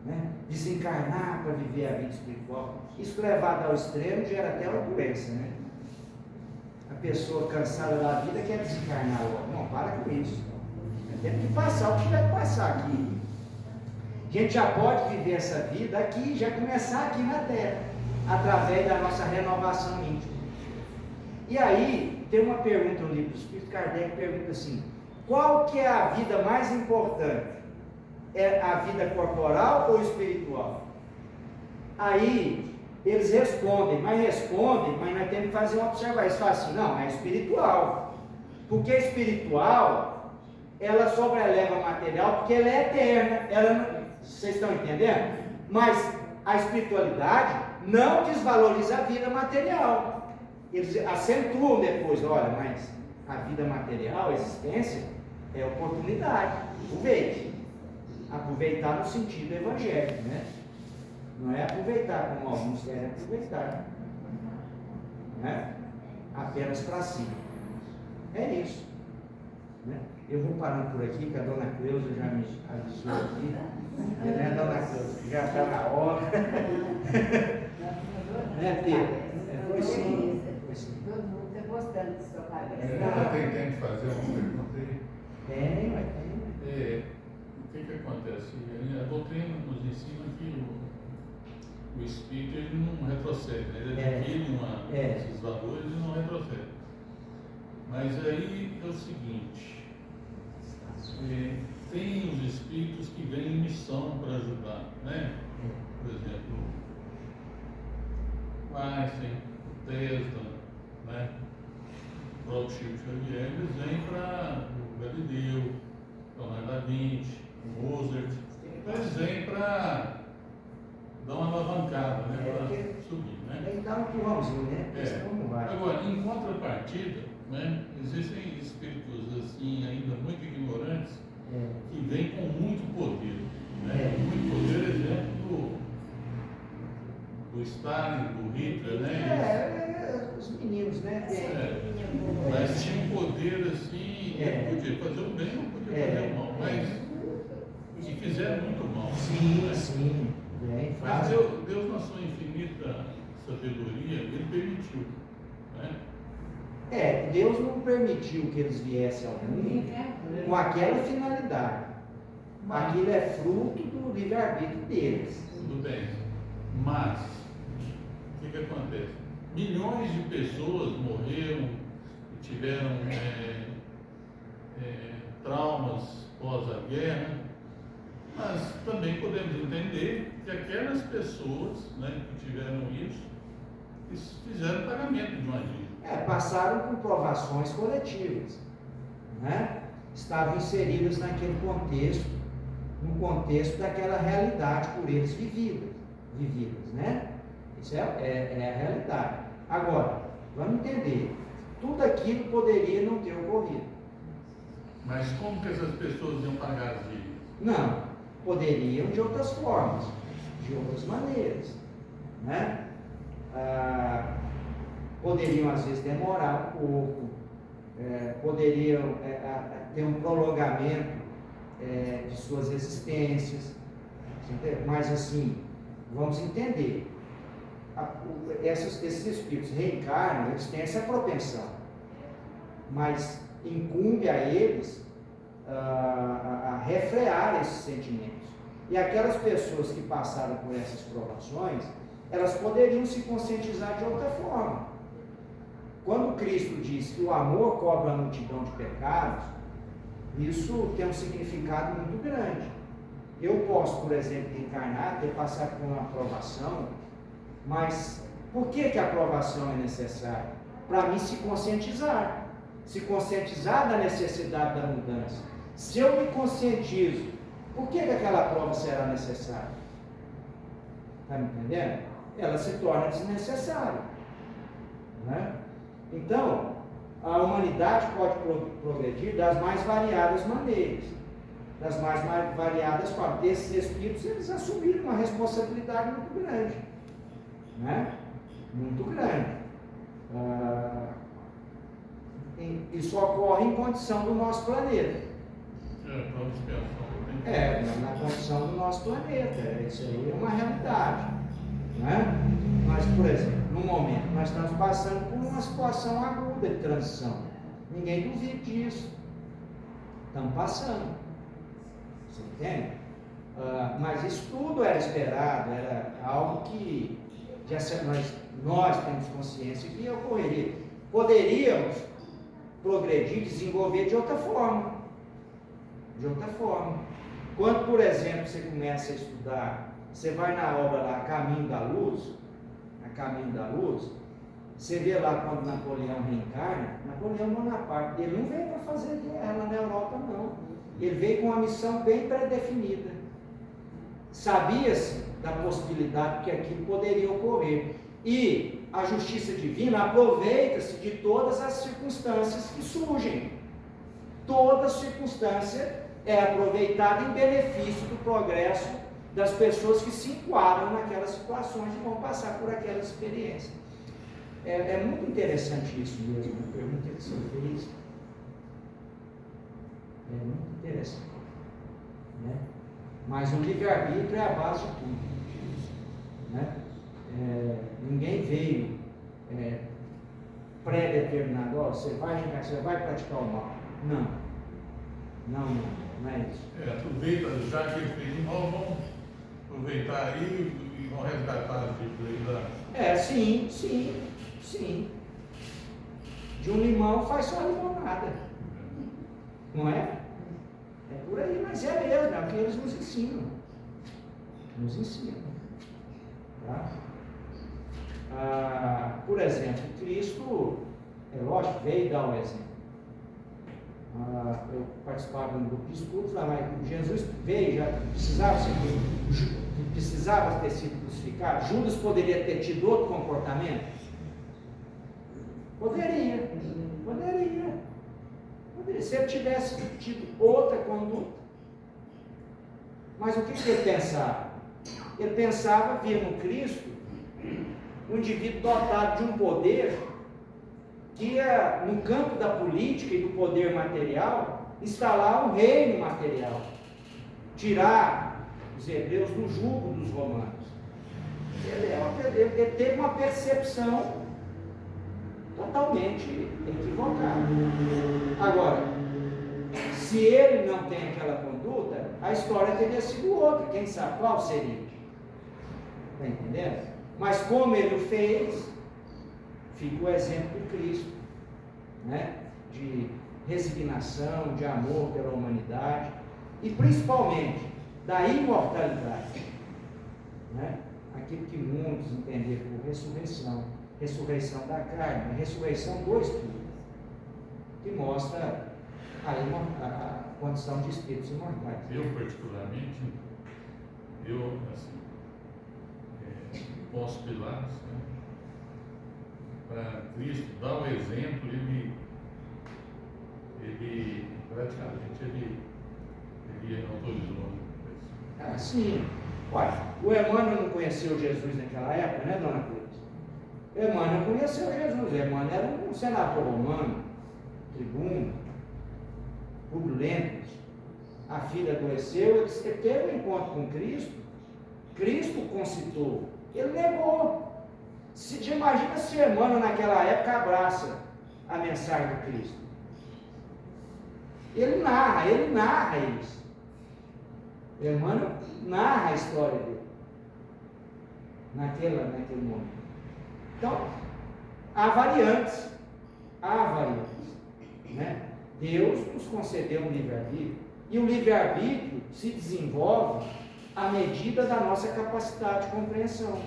né? Desencarnar para viver a vida espiritual. Isso levado ao extremo gera até uma doença, né? A pessoa cansada da vida quer desencarnar logo. Não, para com isso. Temos que passar o que tiver que passar aqui. A gente já pode viver essa vida aqui, já começar aqui na Terra, através da nossa renovação íntima. E aí, tem uma pergunta no Livro do Espírito, Kardec pergunta assim, qual que é a vida mais importante? É a vida corporal ou espiritual? Aí, eles respondem, mas nós temos que fazer uma observação. Eles falam assim, não, é espiritual. Porque espiritual, ela sobreleva a material, porque ela é eterna. Vocês estão entendendo? Mas a espiritualidade não desvaloriza a vida material. Eles acentuam depois, olha, mas a vida material, a existência, é oportunidade. Aproveitar no sentido evangélico, né? Não é aproveitar como alguns querem aproveitar, né? Apenas para si. É isso, né? Eu vou parando por aqui, que a dona Cleusa já me avisou aqui, né, dona Cleusa? Já está na hora. Né, Pedro? Foi sim. Todo mundo está gostando de sua palestra. Eu tenho tempo de fazer uma pergunta aí? Tem. O que acontece? A doutrina nos ensina que o espírito ele não retrocede, né? Ele adquire esses valores e não retrocede. Mas aí é o seguinte, tem os espíritos que vêm em missão para ajudar, né? Por exemplo, o Einstein, o Tesla, né? O próprio Chico Xavier, eles vêm para o Galileu, Leonardo da Vinci, Mozart, eles vêm para dar uma alavancada, né? Para subir, né? dá um empurrãozinho, né? Senão não vai. Agora, em contrapartida, né, existem espíritos assim, ainda muito ignorantes, que vêm com muito poder. Né? Muito poder, exemplo do Stalin, do Hitler, né? Os meninos, né? Mas tinha um poder assim, podia fazer o bem, não podia fazer o mal, mas e fizeram muito mal. Sim, né? sim. Mas Deus, na sua infinita sabedoria, Ele permitiu. Né? Deus não permitiu que eles viessem ao mundo com aquela finalidade. Aquilo é fruto do livre-arbítrio deles. Tudo bem. Mas, o que acontece? Milhões de pessoas morreram, tiveram traumas pós a guerra, mas também podemos entender que aquelas pessoas, né, que tiveram isso, fizeram pagamento de uma dívida. Passaram por provações coletivas, né? Estavam inseridas naquele contexto, no contexto daquela realidade por eles vividas, né? Isso é a realidade. Agora, vamos entender, tudo aquilo poderia não ter ocorrido. Mas como que essas pessoas iam pagar as dívidas? Não, poderiam de outras formas, de outras maneiras, né? Poderiam às vezes demorar um pouco, poderiam ter um prolongamento de suas existências, mas assim, vamos entender, esses espíritos reencarnam, eles têm essa propensão, mas incumbe a eles a refrear esses sentimentos. E aquelas pessoas que passaram por essas provações, elas poderiam se conscientizar de outra forma. Quando Cristo diz que o amor cobre a multidão de pecados, isso tem um significado muito grande. Eu posso, por exemplo, encarnar, ter passado por uma provação, mas por que a provação é necessária? Para mim se conscientizar da necessidade da mudança. Se eu me conscientizo, por que aquela prova será necessária? Está me entendendo? Ela se torna desnecessária, né? Então, a humanidade pode progredir das mais variadas maneiras, das mais variadas formas. Esses espíritos, eles assumiram uma responsabilidade muito grande, né? Muito grande. Isso ocorre em condição do nosso planeta. Na condição do nosso planeta. Isso aí é uma realidade, né? Mas, por exemplo, no momento, nós estamos passando por uma situação aguda de transição. Ninguém duvida disso. Estamos passando. Você entende? Mas isso tudo era esperado, era algo que nós temos consciência que ocorreria. Poderíamos progredir, desenvolver de outra forma. Quando, por exemplo, você começa a estudar, você vai na obra lá, Caminho da Luz, você vê lá quando Napoleão reencarna, Napoleão Bonaparte, ele não veio para fazer guerra lá na Europa, não. Ele veio com uma missão bem pré-definida. Sabia-se da possibilidade que aquilo poderia ocorrer. E a justiça divina aproveita-se de todas as circunstâncias que surgem. Toda circunstância é aproveitada em benefício do progresso das pessoas que se enquadram naquelas situações e vão passar por aquela experiência. É muito interessante isso mesmo, a pergunta que você fez. É muito interessante, né? Mas o livre-arbítrio é a base de tudo, né? Ninguém veio pré-determinado, você vai praticar o mal. Não é isso. Aproveita, já que ele fez mal, vamos aproveitar aí e vão resgatar as dívidas aí Sim. De um limão faz só limonada. Não é? É por aí, mas é mesmo, é o que eles nos ensinam. Tá? Por exemplo, Cristo, é lógico, veio dar um exemplo. Eu participava de um grupo de estudos lá, mas Jesus veio, já precisava ser precisava ter sido crucificado? Judas poderia ter tido outro comportamento? Poderia. Se ele tivesse tido outra conduta. Mas o que ele pensava? Ele pensava ver no Cristo um indivíduo dotado de um poder que ia, no campo da política e do poder material, instalar um reino material, tirar os hebreus do jugo dos romanos. Ele teve uma percepção totalmente equivocada. Agora, se ele não tem aquela conduta, a história teria sido outra. Quem sabe qual seria? Está entendendo? Mas como ele o fez, fica o exemplo de Cristo, né? De resignação, de amor pela humanidade e principalmente da imortalidade, né? Aquilo que muitos entenderam por ressurreição da carne, a ressurreição do Espírito, que mostra a condição de espíritos imortais. Eu, particularmente, assim, Pôncio Pilatos, né, para Cristo dar o exemplo, ele praticamente ele autorizou. Ah, sim. Olha, o Emmanuel não conheceu Jesus naquela época, né, dona Cruz? Emmanuel conheceu Jesus. Emmanuel era um senador romano, tribuno, Publio Lentulus. A filha adoeceu, ele teve um encontro com Cristo. Cristo concitou. Ele negou. Imagina se Emmanuel naquela época abraça a mensagem de Cristo. Ele narra isso. Emmanuel narra a história dele naquele momento. Então, há variantes, né? Deus nos concedeu um livre-arbítrio, e o livre-arbítrio se desenvolve à medida da nossa capacidade de compreensão,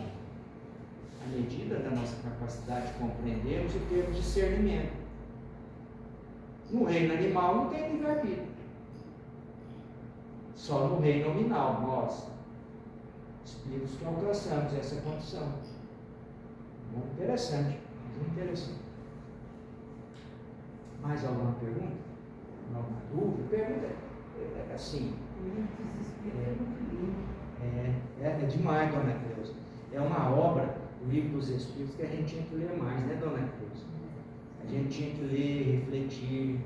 à medida da nossa capacidade de compreendermos e termos discernimento. No reino animal não tem livre-arbítrio, só no reino nominal, nós, espíritos que alcançamos essa condição. Muito interessante, muito interessante. Mais alguma pergunta? Alguma dúvida? Pergunta assim. É demais, dona Creuza. É uma obra, o Livro dos Espíritos, que a gente tinha que ler mais, né, dona Creuza? A gente tinha que ler, refletir,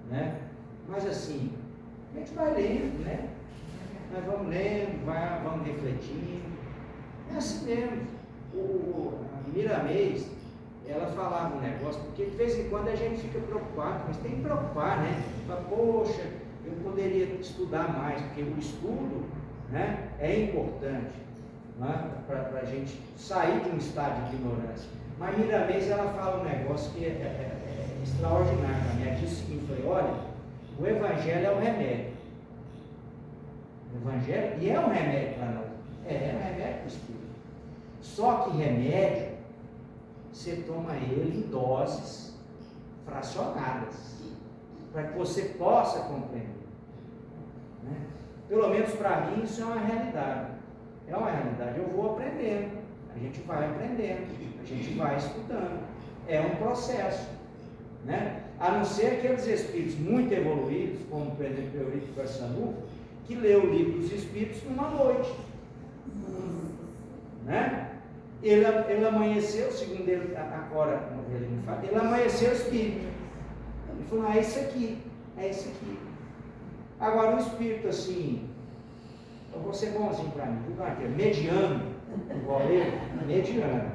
né? Mas assim, a gente vai lendo, né? Nós vamos lendo, vamos refletindo. É assim mesmo. A Miramês, ela falava um negócio, porque de vez em quando a gente fica preocupado, mas tem que preocupar, né? Fala, poxa, eu poderia estudar mais, porque o estudo, né, é importante, né, para a gente sair de um estado de ignorância. Mas Miramês, ela fala um negócio que é extraordinário. Ela disse o seguinte, olha, o Evangelho é o remédio. O Evangelho, e é um remédio para nós. É um remédio para o Espírito. Só que remédio, você toma ele em doses fracionadas, para que você possa compreender. Né? Pelo menos para mim isso é uma realidade. É uma realidade. Eu vou aprendendo, a gente vai aprendendo, a gente vai estudando. É um processo. Né? A não ser aqueles espíritos muito evoluídos, como por exemplo Eurico Barçanufo, que leu o Livro dos Espíritos numa noite. Né? Ele amanheceu, segundo ele, agora, ele me fala, ele amanheceu espírito. Ele falou, é esse aqui, é esse aqui. Agora, um espírito assim, eu vou ser bonzinho para mim, mediano, igual eu, mediano.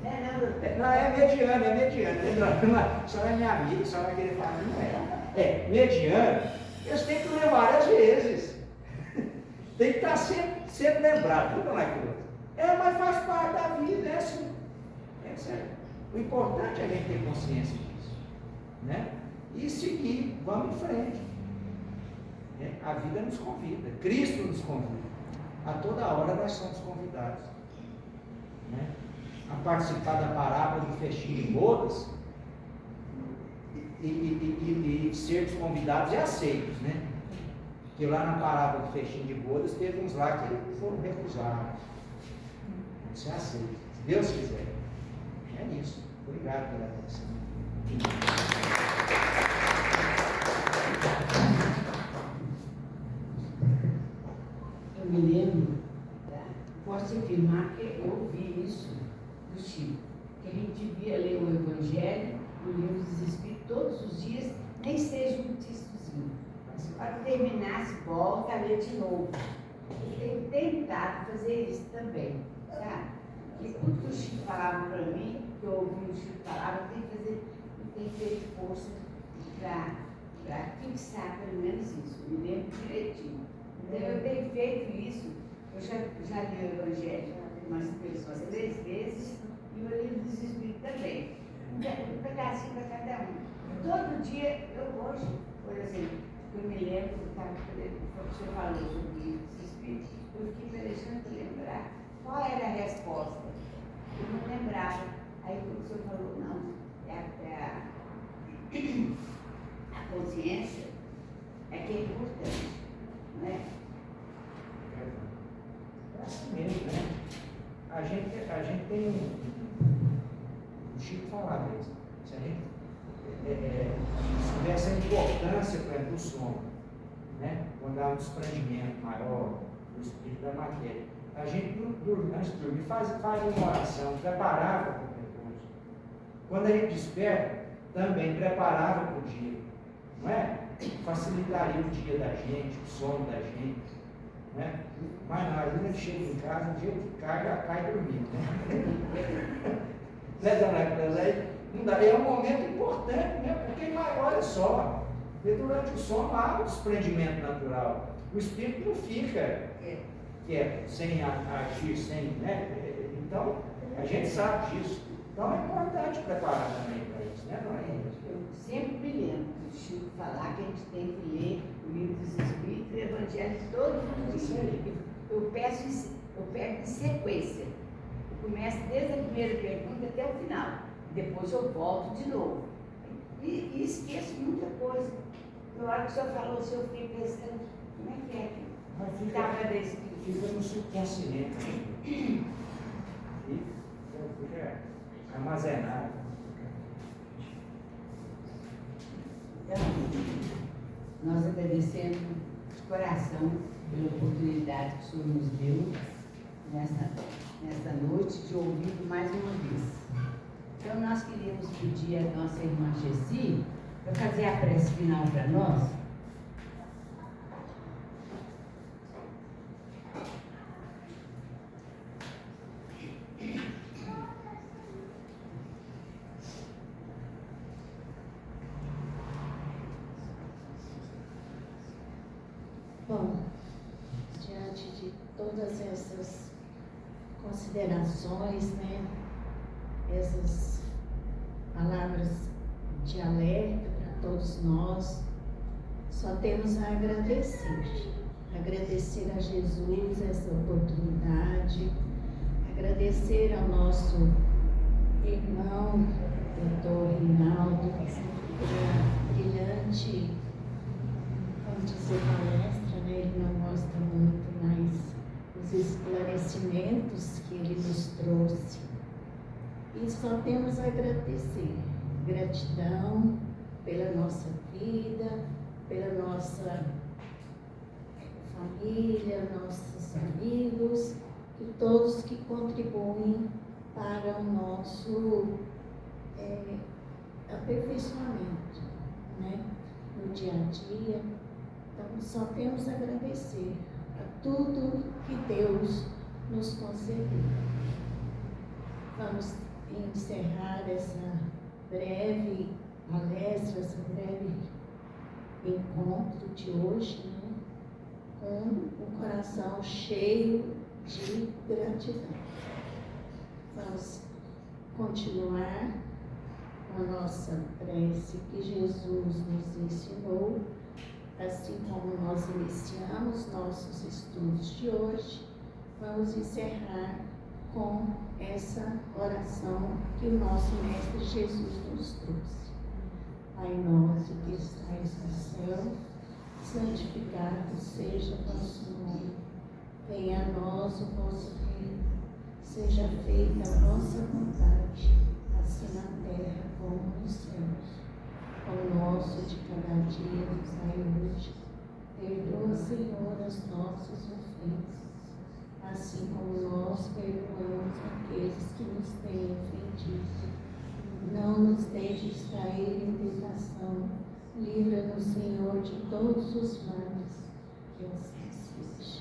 Não, é mediano. A senhora é minha amiga, a senhora vai querer falar, não é. É, mediano, eles têm que ler várias vezes. Tem que estar sempre lembrado, não é aquilo. Mas faz parte da vida, é assim. É sério. O importante é a gente ter consciência disso. Né? E seguir, vamos em frente. A vida nos convida, Cristo nos convida. A toda hora nós somos convidados. Né? A participar da parábola do festim de bodas e sermos convidados e aceitos. Né? Porque lá na parábola do festim de bodas, teve uns lá que foram recusados. Você aceita, se Deus quiser. É isso. Obrigado pela atenção. Eu me lembro, posso afirmar que eu ouvi isso do Chico, que a gente devia ler o Evangelho, o Livro dos Espíritos, todos os dias, nem seja um textozinho. Mas para terminasse, volta a ler de novo. Eu tenho tentado fazer isso também, sabe? E tudo que o Chico falava para mim, que eu ouvi o Chico falar, eu tenho feito força para fixar pelo menos isso, me lembro direitinho. Então eu tenho feito isso, eu já li o Evangelho umas 3 vezes e o Livro dos Espíritos também. Um pedacinho para cada um. Todo dia, eu hoje, por exemplo, eu me lembro, o senhor falou sobre o Livro dos Espíritos, eu fiquei pelejando para lembrar qual era a resposta. Eu não lembrava. Aí quando o senhor falou, não, a consciência é que é importante, não é? É assim mesmo, né? A gente tem o Chico falava isso. Se a gente tivesse a importância, por exemplo, do sono, né? Quando há um desprendimento maior do espírito da matéria, a gente, antes de dormir, faz uma oração, preparava para o repouso. Quando a gente desperta, também preparava para o dia, não é? Facilitaria o dia da gente, o sono da gente, né? Mas não, às vezes a gente chega em casa, o dia que cai dormindo, né? Né, dona Clélia? Não dá. É um momento importante, né? Porque olha só, durante o sono há um desprendimento natural. O espírito não fica quieto, sem agir, sem, né? Então, a gente sabe disso. Então é importante preparar também para isso, né, dona Clélia? Eu sempre me lembro do Chico falar que a gente tem que ler o Livro dos Espíritos e o Evangelho todos os dias. Eu pego em sequência. Eu começo desde a primeira pergunta até o final. Depois eu volto de novo. E esqueço muita coisa. Na hora que o senhor falou, eu fiquei pensando, como é que é que estava descrito? Fica no subconsciente. Fica armazenado. Então, nós agradecemos de coração pela oportunidade que o senhor nos deu nesta noite de ouvir mais uma vez. Então, nós queríamos pedir a nossa irmã Gessi para fazer a prece final para nós. Bom, diante de todas essas considerações, né, essas palavras de alerta para todos nós, só temos a agradecer. Agradecer a Jesus essa oportunidade, agradecer ao nosso irmão, doutor Rinaldo, pela brilhante, vamos dizer, palestra, né? Ele não mostra muito, mas os esclarecimentos que ele nos trouxe. E só temos a agradecer. Gratidão pela nossa vida, pela nossa família, nossos amigos e todos que contribuem para o nosso aperfeiçoamento, né? No dia a dia. Então, só temos a agradecer a tudo que Deus nos concedeu. Vamos encerrar essa breve palestra, esse breve encontro de hoje, né, com o coração cheio de gratidão. Vamos continuar com a nossa prece que Jesus nos ensinou, assim como nós iniciamos nossos estudos de hoje. Vamos encerrar com essa oração que o nosso Mestre Jesus nos trouxe. Pai nosso que estais no céu, santificado seja o vosso nome. Venha a nós o vosso reino. Seja feita a vossa vontade, assim na terra como nos céus. O nosso de cada dia nos dai hoje. Perdoa, Senhor, as nossas ofensas, assim como nós perdoamos aqueles que nos têm ofendido. Não nos deixes cair em tentação. Livra-nos, Senhor, de todos os males. Que assim seja.